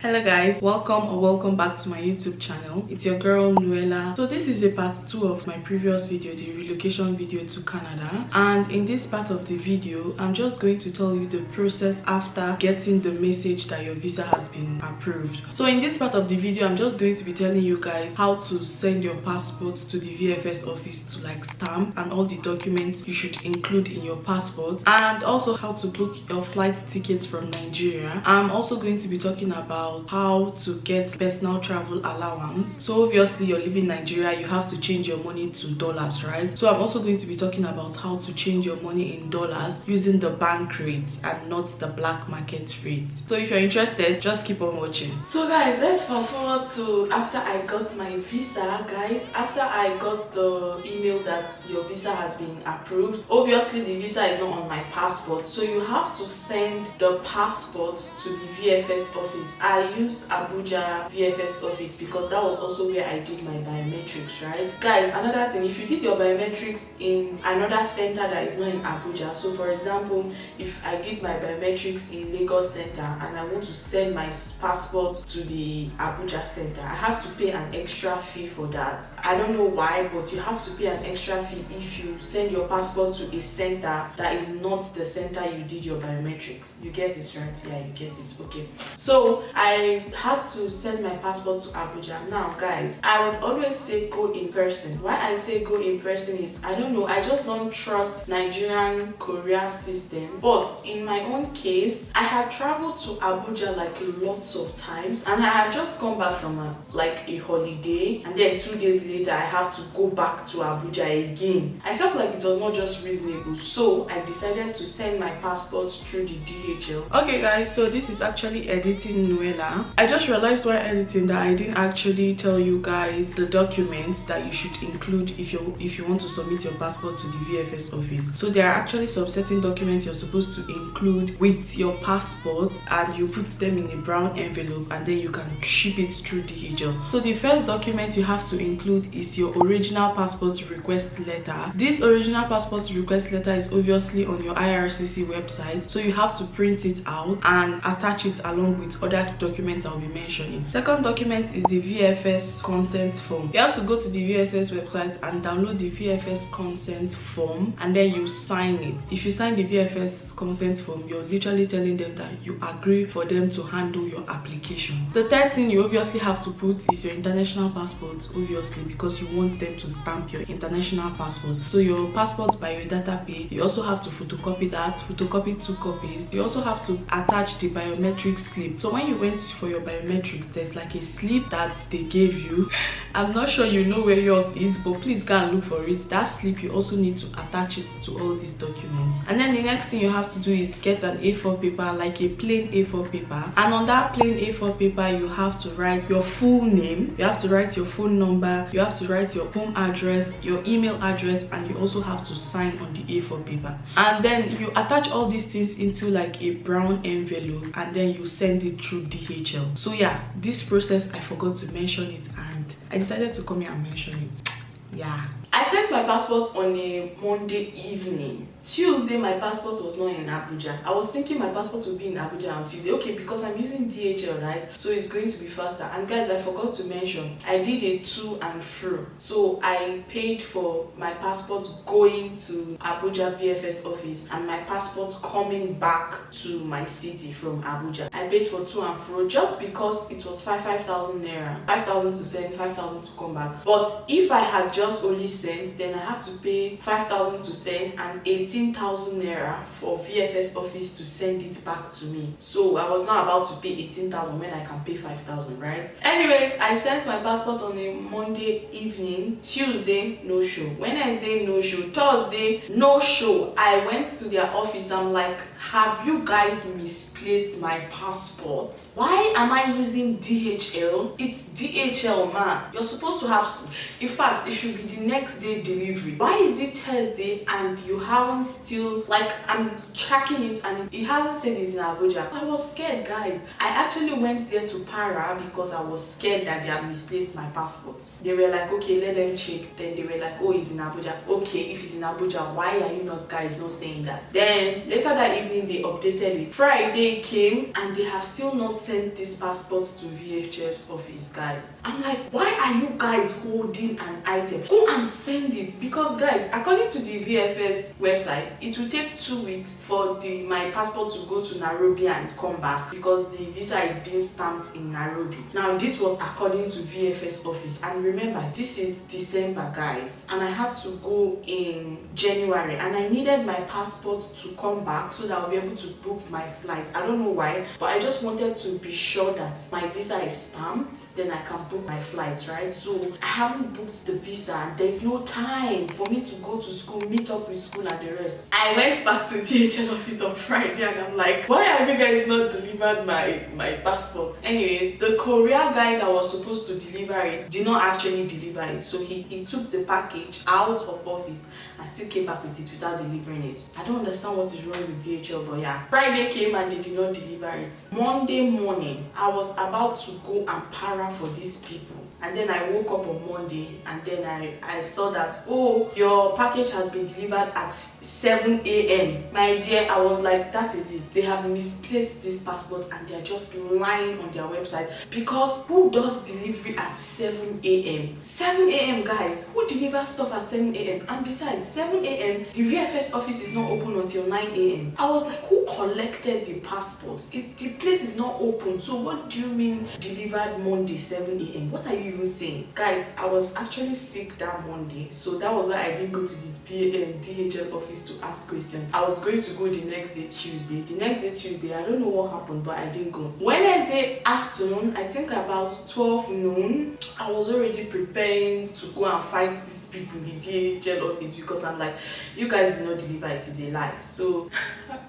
Hello guys, welcome back to my YouTube channel. It's your girl Nuella. So this is a part 2 of my previous video, the relocation video to Canada, and in this part of the video I'm just going to tell you the process after getting the message that your visa has been approved. So in this part of the video I'm just going to be telling you guys how to send your passport to the VFS office to like stamp, and all the documents you should include in your passport, and also how to book your flight tickets from Nigeria. I'm also going to be talking about how to get personal travel allowance. So obviously you're living in Nigeria, you have to change your money to dollars, right? So I'm also going to be talking about how to change your money in dollars using the bank rate and not the black market rate. So if you're interested, just keep on watching. So guys, let's fast forward to after I got my visa. Guys, after I got the email that your visa has been approved, obviously the visa is not on my passport, so you have to send the passport to the VFS office. I used Abuja VFS office because that was also where I did my biometrics, right? Guys, another thing, if you did your biometrics in another center that is not in Abuja, so for example, if I did my biometrics in Lagos center and I want to send my passport to the Abuja center, I have to pay an extra fee for that. I don't know why, but you have to pay an extra fee if you send your passport to a center that is not the center you did your biometrics. You get it, right? Yeah, you get it. Okay. So I had to send my passport to Abuja. Now guys, I would always say go in person. Why I say go in person is, I don't know, I just don't trust Nigerian courier system. But in my own case, I had traveled to Abuja like lots of times, and I had just come back from a holiday, and then 2 days later I have to go back to Abuja again. I felt like it was not just reasonable, so I decided to send my passport through the DHL. Okay guys, so this is actually editing Nuella. I just realized while editing that I didn't actually tell you guys the documents that you should include if you want to submit your passport to the VFS office. So there are actually some certain documents you're supposed to include with your passport, and you put them in a brown envelope and then you can ship it through DHL. So the first document you have to include is your original passport request letter. This original passport request letter is obviously on your IRCC website, so you have to print it out and attach it along with other documents I'll be mentioning. Second document is the VFS consent form. You have to go to the VFS website and download the VFS consent form, and then you sign it. If you sign the VFS consent form, you're literally telling them that you agree for them to handle your application. The third thing you obviously have to put is your international passport, obviously, because you want them to stamp your international passport. So your passport biodata page, you also have to photocopy that, photocopy 2 copies. You also have to attach the biometric slip. So when you went for your biometrics, there's like a slip that they gave you. I'm not sure you know where yours is, but please go and look for it. That slip, you also need to attach it to all these documents. And then the next thing you have to do is get an A4 paper, like a plain A4 paper, and on that plain A4 paper you have to write your full name, you have to write your phone number, you have to write your home address, your email address, and you also have to sign on the A4 paper. And then you attach all these things into like a brown envelope, and then you send it through DHL. So yeah, this process I forgot to mention it, and I decided to come here and mention it. Yeah, I sent my passport on a Monday evening. Tuesday my passport was not in Abuja. I was thinking my passport would be in Abuja on Tuesday. Okay, because I'm using DHL, right? So it's going to be faster. And guys, I forgot to mention, I did a to and fro. So I paid for my passport going to Abuja VFS office and my passport coming back to my city from Abuja. I paid for to and fro just because it was 5,000 naira. 5,000 to send, 5,000 to come back. But if I had just only sent, then I have to pay 5,000 to send and 18,000 naira for VFS office to send it back to me. So I was not about to pay 18,000 when I can pay 5,000, right? Anyways, I sent my passport on a Monday evening. Tuesday, no show. Wednesday, no show. Thursday, no show. I went to their office. I'm like, have you guys misplaced my passport? Why am I using DHL? It's DHL, man. You're supposed to have, in fact, it should be the next day delivery. Why is it Thursday and you haven't still, like, I'm tracking it and it hasn't said it's in Abuja? I was scared, guys. I actually went there to Para because I was scared that they had misplaced my passport. They were like, okay, let them check. Then they were like, oh, it's in Abuja. Okay, if it's in Abuja, why are you guys not saying that? Then later that evening they updated it. Friday Friday came and they have still not sent this passport to VHS office, guys. I'm like, why are you guys holding an item? Go and send it, because guys, according to the VFS website, it will take 2 weeks for my passport to go to Nairobi and come back, because the visa is being stamped in Nairobi. Now this was according to VFS office, and remember, this is December, guys, and I had to go in January, and I needed my passport to come back so that I'll be able to book my flight. I don't know why, but I just wanted to be sure that my visa is stamped, then I can book my flights, right? So I haven't booked the visa, and there's no time for me to go to school, meet up with school and the rest. I went back to DHL office on Friday, and I'm like, why have you guys not delivered my passport? Anyways, the courier guy that was supposed to deliver it did not actually deliver it, so he took the package out of office and still came back with it without delivering it. I don't understand what is wrong with DHL, but yeah, Friday came and they did not deliver it. Monday morning, I was about to go and para for these people, and then I woke up on Monday, and then I saw that, oh, your package has been delivered at 7 a.m. My dear, I was like, that is it. They have misplaced this passport and they're just lying on their website, because who does delivery at 7 a.m.? 7 a.m. guys, who delivers stuff at 7 a.m.? And besides, 7 a.m. the VFS office is not open until 9 a.m. I was like, who collected the passports? The place is not open, so what do you mean delivered Monday 7 a.m.? What are you even saying? Guys, I was actually sick that Monday, so that was why I didn't go to the DHL office to ask questions. I was going to go the next day, Tuesday. The next day, Tuesday, I don't know what happened, but I didn't go. Wednesday afternoon, I think about 12 noon, I was already preparing to go and fight these people in the DHL office, because I'm like, you guys did not deliver, it is a lie. So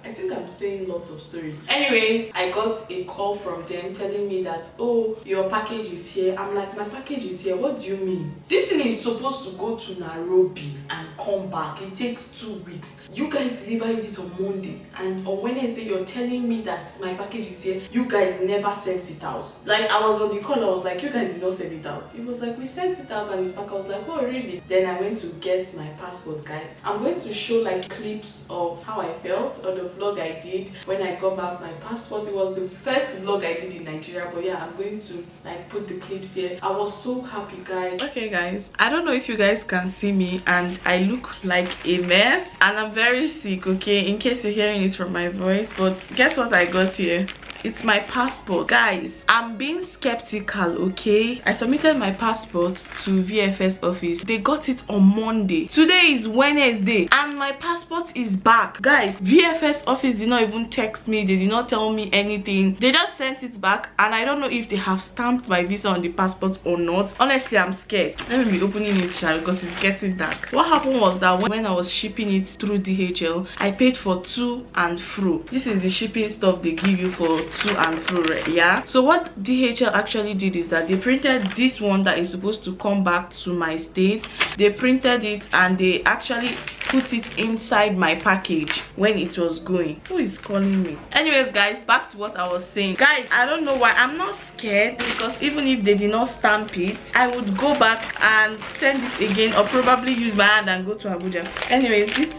I think I'm saying lots of stories. Anyways, I got a call from them telling me that, oh, your package is here. I'm like, my package is here? What do you mean? This thing is supposed to go to Nairobi and come back. It takes 2 weeks. You guys delivered it on Monday, and on Wednesday you're telling me that my package is here. You guys never sent it out. Like, I was on the call, I was like, you guys did not send it out. It was like, we sent it out and it's back. I was like, oh really? Then I went to get my passport, guys. I'm going to show like clips of how I felt on the vlog I did when I got back my passport. It was the first vlog I did in Nigeria, but yeah, I'm going to like put the clips here. I was so happy, guys. Okay guys, I don't know if you guys can see me, and I look like a mess, and I'm very sick, okay, in case you're hearing it from my voice. But guess what I got here? It's my passport, guys. I'm being skeptical, okay? I submitted my passport to VFS office. They got it on Monday. Today is Wednesday, and my passport is back, guys. VFS office did not even text me. They did not tell me anything. They just sent it back, and I don't know if they have stamped my visa on the passport or not. Honestly, I'm scared. Let me be opening it, because it's getting dark. What happened was that when I was shipping it through DHL, I paid for to and fro. This is the shipping stuff they give you for to and fro, right? Yeah, so what DHL actually did is that they printed this one that is supposed to come back to my state. They printed it and they actually put it inside my package when it was going. Who is calling me? Anyways guys, back to what I was saying. Guys, I don't know why I'm not scared, because even if they did not stamp it, I would go back and send it again, or probably use my hand and go to Abuja. Anyways, this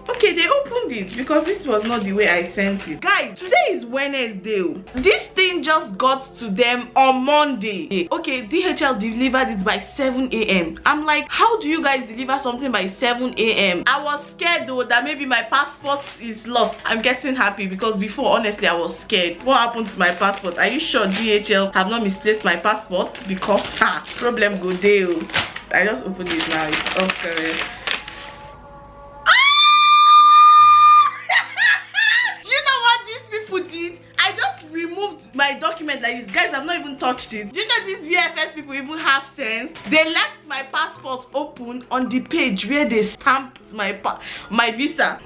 okay, they opened it, because this was not the way I sent it. Guys, today is Wednesday. This thing just got to them on Monday. Okay, DHL delivered it by 7 a.m. I'm like, how do you guys deliver something by 7 a.m? I was scared though that maybe my passport is lost. I'm getting happy, because before, honestly, I was scared. What happened to my passport? Are you sure DHL have not misplaced my passport? Because problem go there. I just opened it now. It's off camera. Did I just removed my document like this? Guys, I've not even touched it. Do you know these VFS people even have sense? They left my passport open on the page where they stamped my visa.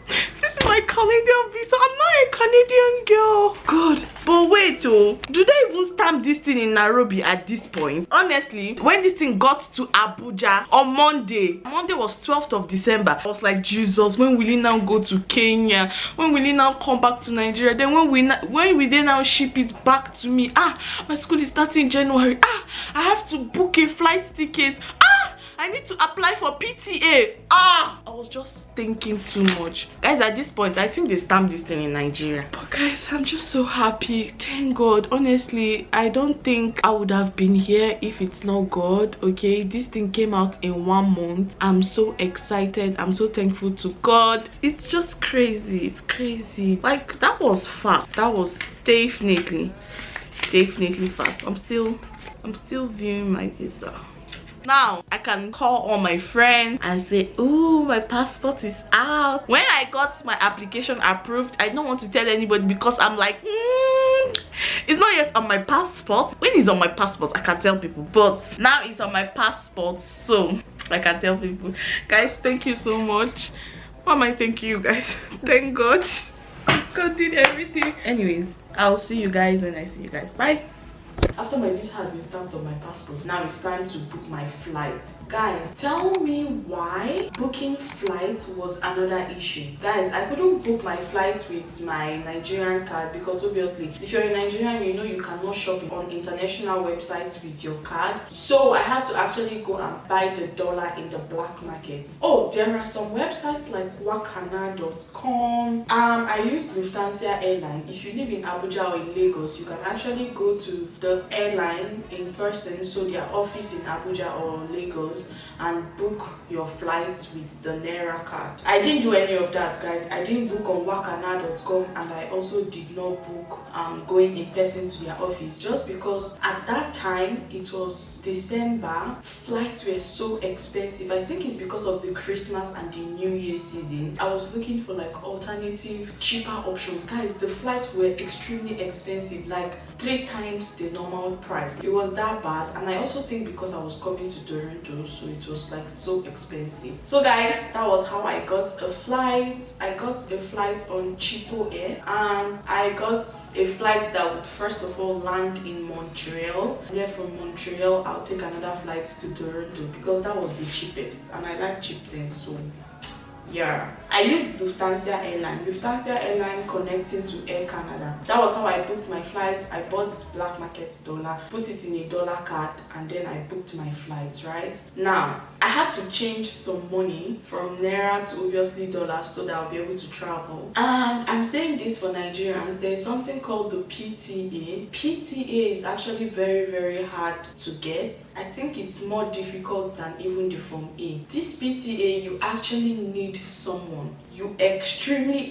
This is my Canadian visa. I'm not a Canadian girl. God. But wait, oh, do they even stamp this thing in Nairobi at this point? Honestly, when this thing got to Abuja on Monday was 12th of December. I was like, Jesus, when will it now go to Kenya? When will it now come back to Nigeria? Then when will they now ship it back to me? My school is starting in January. I have to book a flight ticket. I need to apply for PTA. I was just thinking too much. Guys, at this point, I think they stamped this thing in Nigeria. But guys, I'm just so happy. Thank God. Honestly, I don't think I would have been here if it's not God. Okay, this thing came out in 1 month. I'm so excited. I'm so thankful to God. It's just crazy. It's crazy. Like, that was fast. That was definitely fast. I'm still viewing my visa. Now I can call all my friends and say, oh, my passport is out. When I got my application approved, I don't want to tell anybody because I'm like, it's not yet on my passport. When it's on my passport, I can tell people, but now it's on my passport, so I can tell people. Guys, thank you so much. Why am I thanking you guys? Thank God. God did everything. Anyways, I'll see you guys when I see you guys. Bye. After my visa has been stamped on my passport, now it's time to book my flight. Guys, tell me why booking flights was another issue. Guys, I couldn't book my flight with my Nigerian card because obviously if you're a Nigerian, you know you cannot shop on international websites with your card. So I had to actually go and buy the dollar in the black market. Oh, there are some websites like wakana.com. I used Lufthansa airline. If you live in Abuja or in Lagos, you can actually go to the airline in person, so their office in Abuja or Lagos, and book your flight with the Naira card. I didn't do any of that, guys. I didn't book on wakana.com, and I also did not book going in person to their office, just because at that time it was December. Flights were so expensive. I think it's because of the Christmas and the New Year season. I was looking for like alternative cheaper options. Guys, the flights were extremely expensive, like 3 times the normal price. It was that bad. And I also think because I was coming to Toronto, so it was like so expensive. So guys, that was how I got a flight. I got a flight on Cheapo Air, and I got a flight that would first of all land in Montreal. And then from Montreal, I'll take another flight to Toronto because that was the cheapest, and I like cheap things, so yeah. I used Lufthansa airline. Lufthansa airline connecting to Air Canada. That was how I booked my flight. I bought black market dollar, put it in a dollar card, and then I booked my flights, right? Now, I had to change some money from Naira to obviously dollars so that I'll be able to travel. And I'm saying this for Nigerians, there's something called the PTA. PTA is actually very hard to get. I think it's more difficult than even the Form A. This PTA, you actually need someone. You extremely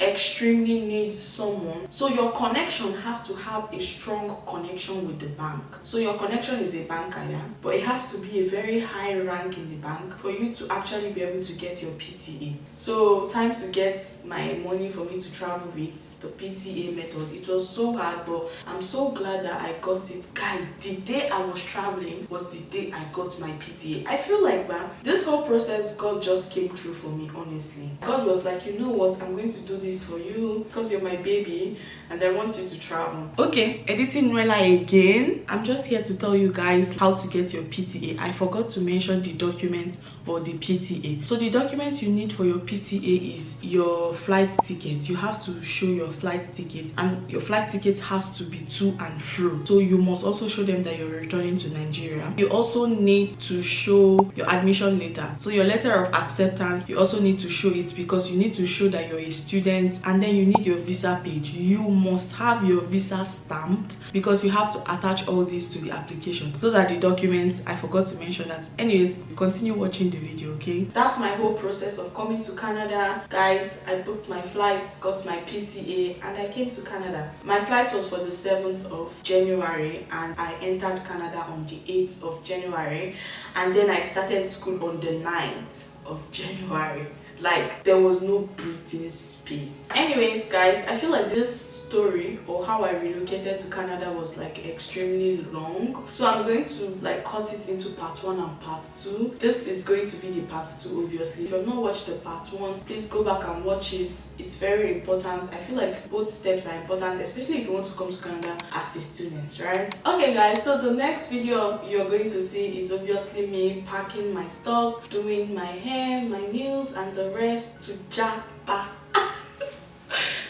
need someone. So your connection has to have a strong connection with the bank. So your connection is a banker, yeah, but it has to be a very high rank in the bank for you to actually be able to get your PTA. So time to get my money for me to travel with the PTA method. It was so hard, but I'm so glad that I got it. Guys, the day I was traveling was the day I got my PTA. I feel like this whole process, God just came through for me, honestly. God was like, you know what, I'm going to do this for you because you're my baby and I want you to travel. Okay, editing Nuella again. I'm just here to tell you guys how to get your PTA. I forgot to mention the document or the PTA. So the documents you need for your PTA is your flight ticket. You have to show your flight ticket, and your flight ticket has to be to and fro. So you must also show them that you're returning to Nigeria. You also need to show your admission letter. So your letter of acceptance, you also need to show it because you need to show that you're a student, and then you need your visa page. You must have your visa stamped because you have to attach all this to the application. Those are the documents. I forgot to mention that. Anyways, continue watching the video, okay? That's my whole process of coming to Canada. Guys, I booked my flights, got my PTA, and I came to Canada. My flight was for the 7th of January, and I entered Canada on the 8th of January, and then I started school on the 9th of January. Like, there was no breathing space. Anyways, guys, I feel like this story or how I relocated to Canada was like extremely long, so I'm going to like cut it into part 1 and part 2. This is going to be the part 2, obviously. If you've not watched the part 1, please go back and watch it. It's very important. I feel like both steps are important, especially if you want to come to Canada as a student, right? Okay guys, so the next video you're going to see is obviously me packing my stuff, doing my hair, my nails, and the rest to Japa.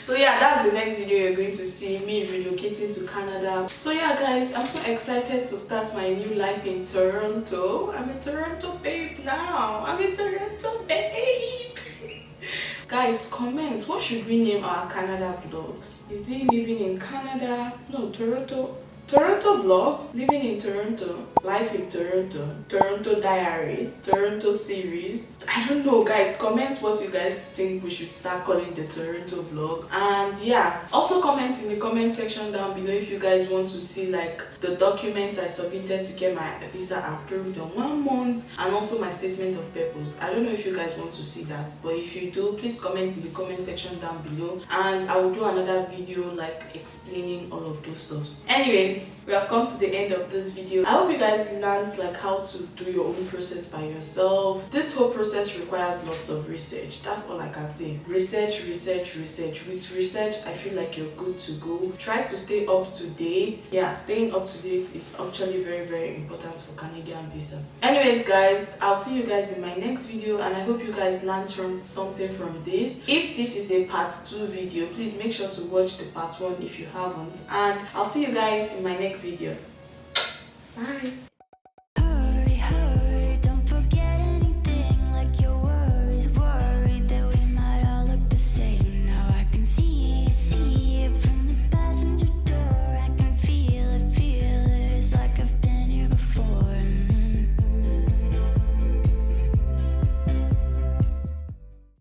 So yeah, that's the next video you're going to see, me relocating to Canada. So yeah guys, I'm so excited to start my new life in Toronto. I'm a Toronto babe now. I'm a Toronto babe. Guys, comment, what should we name our Canada vlogs? Is it living in Canada? No, Toronto vlogs, living in Toronto, life in Toronto, Toronto diaries, Toronto series. I don't know guys, comment what you guys think we should start calling the Toronto vlog. And yeah, also comment in the comment section down below if you guys want to see like the documents I submitted to get my visa approved on 1 month, and also my statement of purpose. I don't know if you guys want to see that, but if you do, please comment in the comment section down below, and I will do another video like explaining all of those stuff. Anyways, we have come to the end of this video. I hope you guys learned like how to do your own process by yourself. This whole process requires lots of research. That's all I can say. Research. With research, I feel like you're good to go. Try to stay up to date. Yeah, staying up to date is actually very important for Canadian visa. Anyways guys, I'll see you guys in my next video, and I hope you guys learned something from this. If this is a part 2 video, please make sure to watch the part 1 if you haven't, and I'll see you guys in my next video. Bye.